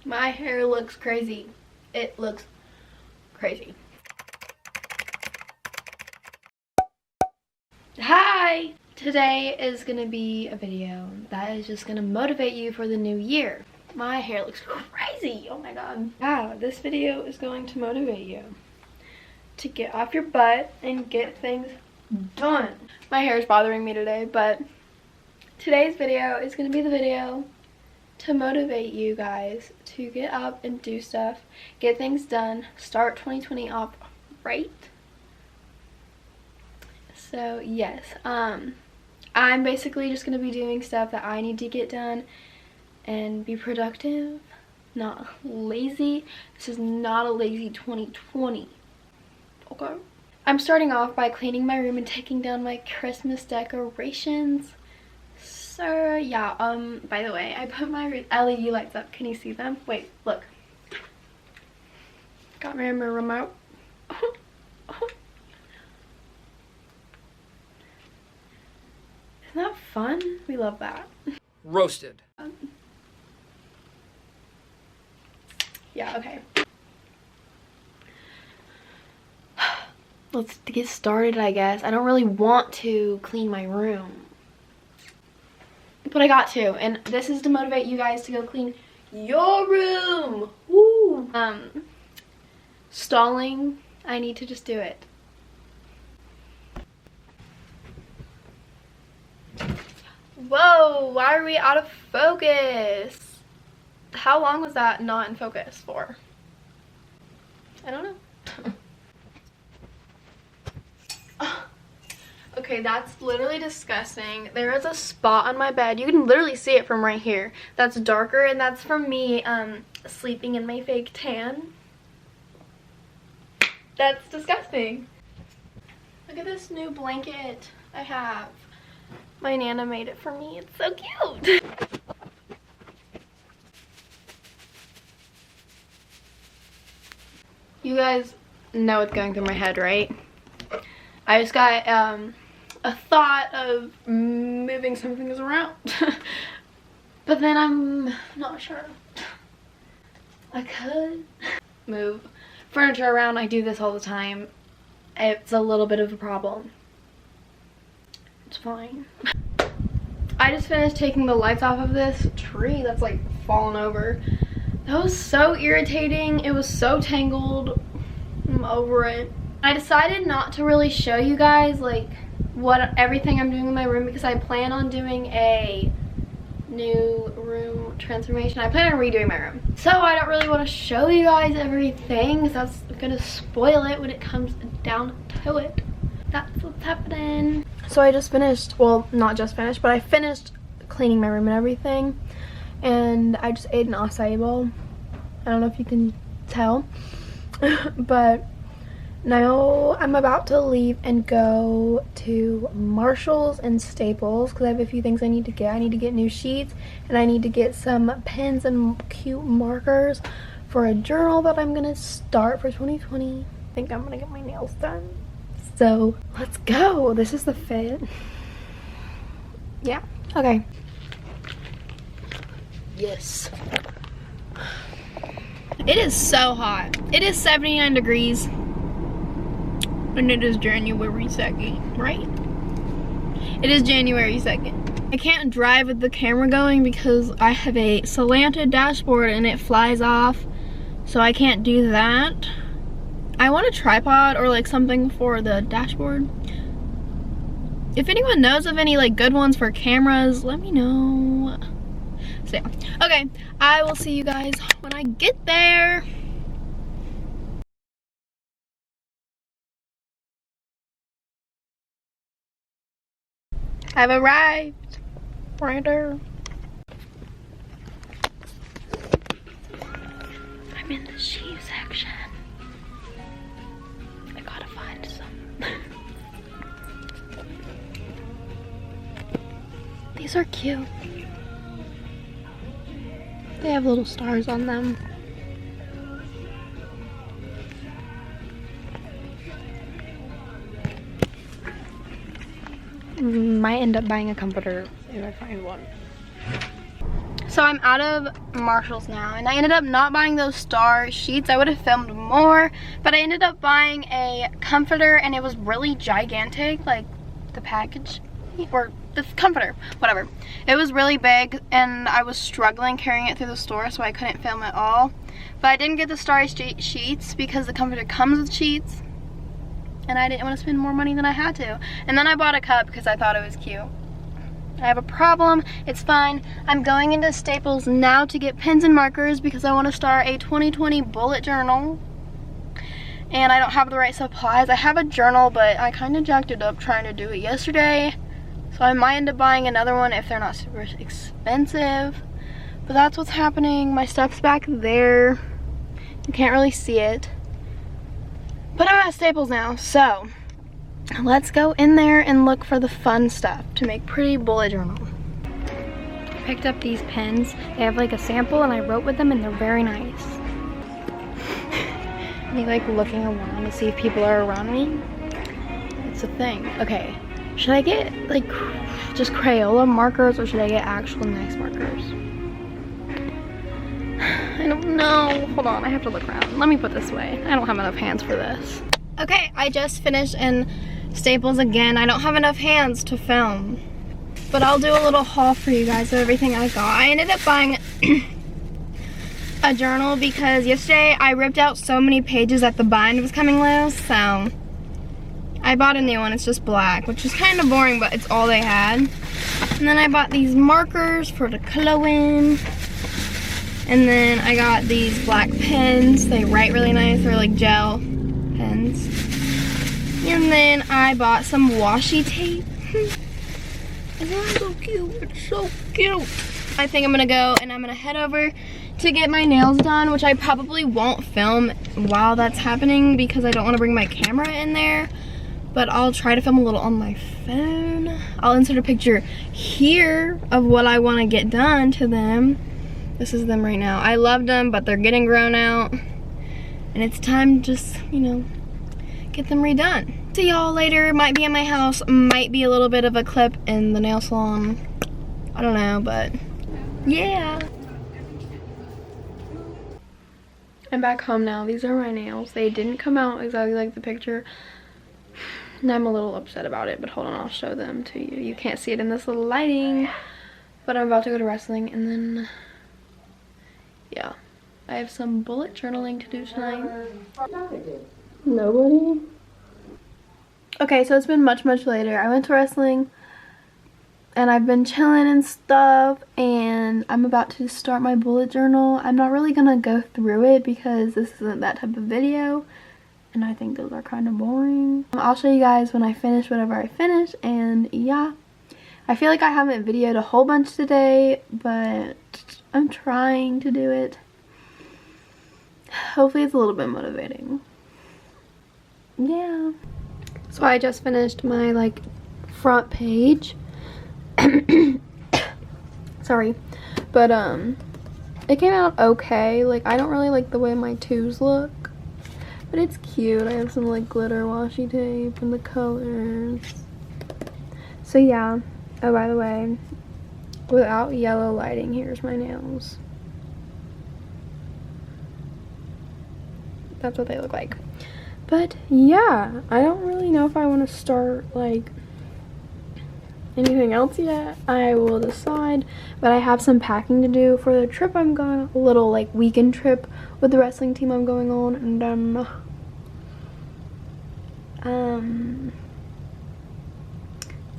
My hair looks crazy. It looks crazy. Hi! Today is gonna be a video that is just gonna motivate you for the new year. My hair looks crazy. Oh my god. Yeah, this video is going to motivate you to get off your butt and get things done. My hair is bothering me today, but today's video is gonna be the video to motivate you guys to get up and do stuff, get things done, start 2020 off right. So yes, I'm basically just gonna be doing stuff that I need to get done and be productive, not lazy. This is not a lazy 2020, okay? I'm starting off by cleaning my room and taking down my Christmas decorations. So yeah, by the way, I put my LED lights up. Can you see them? Wait, look. Got my remote. Isn't that fun? We love that. Roasted. Yeah, okay. Let's get started, I guess. I don't really want to clean my room, but I got to, and this is to motivate you guys to go clean your room. Woo! Stalling, I need to just do it. Whoa, why are we out of focus? How long was that not in focus for? I don't know. Okay, that's literally disgusting. There is a spot on my bed. You can literally see it from right here. That's darker, and that's from me sleeping in my fake tan. That's disgusting. Look at this new blanket I have. My Nana made it for me. It's so cute. You guys know what's going through my head, right? I just got a thought of moving some things around. But then I'm not sure. I could move furniture around. I do this all the time. It's a little bit of a problem. It's fine. I just finished taking the lights off of this tree that's like fallen over. That was so irritating. It was so tangled. I'm over it. I decided not to really show you guys like everything I'm doing in my room because I plan on doing a new room transformation. I plan on redoing my room. So I don't really want to show you guys everything because that's gonna spoil it when it comes down to it. That's what's happening. So I just finished, well, not just finished, but I finished cleaning my room and everything. And I just ate an acai bowl. I don't know if you can tell. But now I'm about to leave and go to Marshall's and Staples because I have a few things I need to get. I need to get new sheets and I need to get some pens and cute markers for a journal that I'm going to start for 2020. I think I'm going to get my nails done. So let's go. This is the fit. Yeah. Okay. Yes. It is so hot. It is 79 degrees. And it is January 2nd, right? It is January 2nd. I can't drive with the camera going because I have a slanted dashboard and it flies off. So I can't do that. I want a tripod or like something for the dashboard. If anyone knows of any like good ones for cameras, let me know. So yeah. Okay, I will see you guys when I get there. I've arrived. Right there. I'm in the shoe section. I gotta find some. These are cute. They have little stars on them. Might end up buying a comforter if I find one. So I'm out of Marshalls now, and I ended up not buying those star sheets. I would have filmed more, but I ended up buying a comforter, and it was really gigantic, like the package, or the comforter, whatever. It was really big, and I was struggling carrying it through the store, so I couldn't film at all. But I didn't get the star sheets because the comforter comes with sheets, and I didn't want to spend more money than I had to. And then I bought a cup because I thought it was cute. I have a problem, it's fine. I'm going into Staples now to get pens and markers because I want to start a 2020 bullet journal. And I don't have the right supplies. I have a journal, but I kind of jacked it up trying to do it yesterday. So I might end up buying another one if they're not super expensive. But that's what's happening. My stuff's back there. You can't really see it. But I'm at Staples now, so let's go in there and look for the fun stuff to make pretty bullet journal. I picked up these pens. They have like a sample and I wrote with them and they're very nice. Me like looking around to see if people are around me. It's a thing. Okay, should I get like just Crayola markers or should I get actual NYX markers? I don't know. Hold on, I have to look around. Let me put this away. I don't have enough hands for this. Okay, I just finished in Staples again. I don't have enough hands to film, but I'll do a little haul for you guys of everything I got. I ended up buying a journal because yesterday I ripped out so many pages that the bind was coming loose, so I bought a new one. It's just black, which is kind of boring, but it's all they had. And then I bought these markers for the coloring. And then I got these black pens. They write really nice. They're like gel pens. And then I bought some washi tape. Isn't that so cute? It's so cute. I think I'm gonna go and I'm gonna head over to get my nails done, which I probably won't film while that's happening because I don't want to bring my camera in there. But I'll try to film a little on my phone. I'll insert a picture here of what I want to get done to them. This is them right now. I love them, but they're getting grown out. And it's time to just, you know, get them redone. See y'all later. Might be in my house. Might be a little bit of a clip in the nail salon. I don't know, but yeah. I'm back home now. These are my nails. They didn't come out exactly like the picture. And I'm a little upset about it, but hold on, I'll show them to you. You can't see it in this little lighting, but I'm about to go to wrestling and then yeah, I have some bullet journaling to do tonight. Nobody? Okay, so it's been much later. I went to wrestling and I've been chilling and stuff, and I'm about to start my bullet journal. I'm not really gonna go through it because this isn't that type of video, and I think those are kind of boring. I'll show you guys when I finish whatever I finish, and yeah. I feel like I haven't videoed a whole bunch today, but I'm trying to do it. Hopefully it's a little bit motivating. Yeah. So I just finished my like front page. Sorry. But it came out okay. Like I don't really like the way my twos look. But it's cute. I have some like glitter washi tape and the colors. So yeah. Oh, by the way, without yellow lighting, here's my nails. That's what they look like. But yeah, I don't really know if I want to start like anything else yet. I will decide, but I have some packing to do for the trip I'm going, a little like weekend trip with the wrestling team I'm going on, and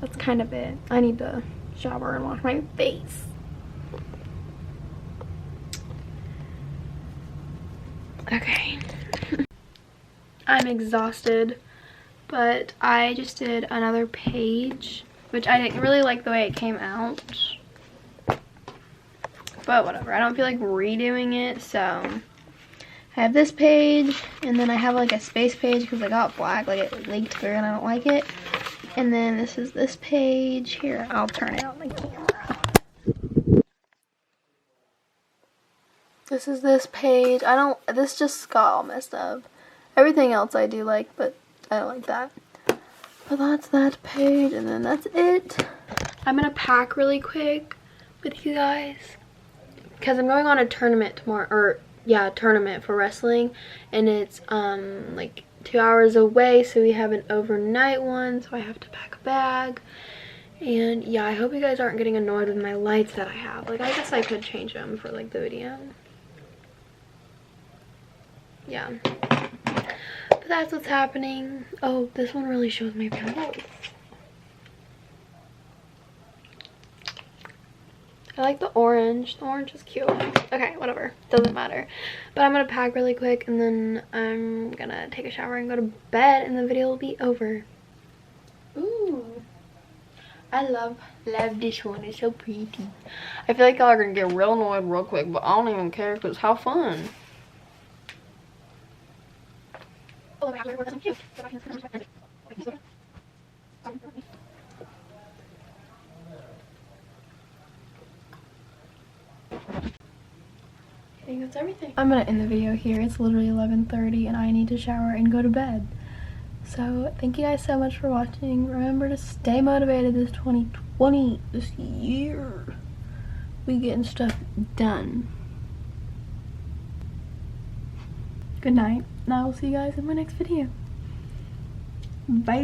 that's kind of it. I need to shower and wash my face. Okay. I'm exhausted, but I just did another page, which I didn't really like the way it came out. But whatever, I don't feel like redoing it, so I have this page, and then I have like a space page because I got black, like it leaked through and I don't like it. And then this is this page. Here, I'll turn it on the camera. This is this page. This just got all messed up. Everything else I do like, but I don't like that. But that's that page, and then that's it. I'm gonna pack really quick with you guys. because I'm going on a tournament tomorrow, or yeah, a tournament for wrestling, and it's like 2 hours away, so we have an overnight one, so I have to pack a bag. And yeah, I hope you guys aren't getting annoyed with my lights that I have. Like, I guess I could change them for like the video. Yeah, but that's what's happening. Oh, this one really shows my pimples. I like the orange. The orange is cute. Okay, whatever. Doesn't matter. But I'm gonna pack really quick, and then I'm gonna take a shower and go to bed, and the video will be over. Ooh. I love this one. It's so pretty. I feel like y'all are gonna get real annoyed real quick, but I don't even care because how fun. I think that's everything. I'm gonna end the video here. It's literally 11:30 and I need to shower and go to bed. So thank you guys so much for watching. Remember to stay motivated this 2020, this year. We getting stuff done. Good night, and I will see you guys in my next video. Bye.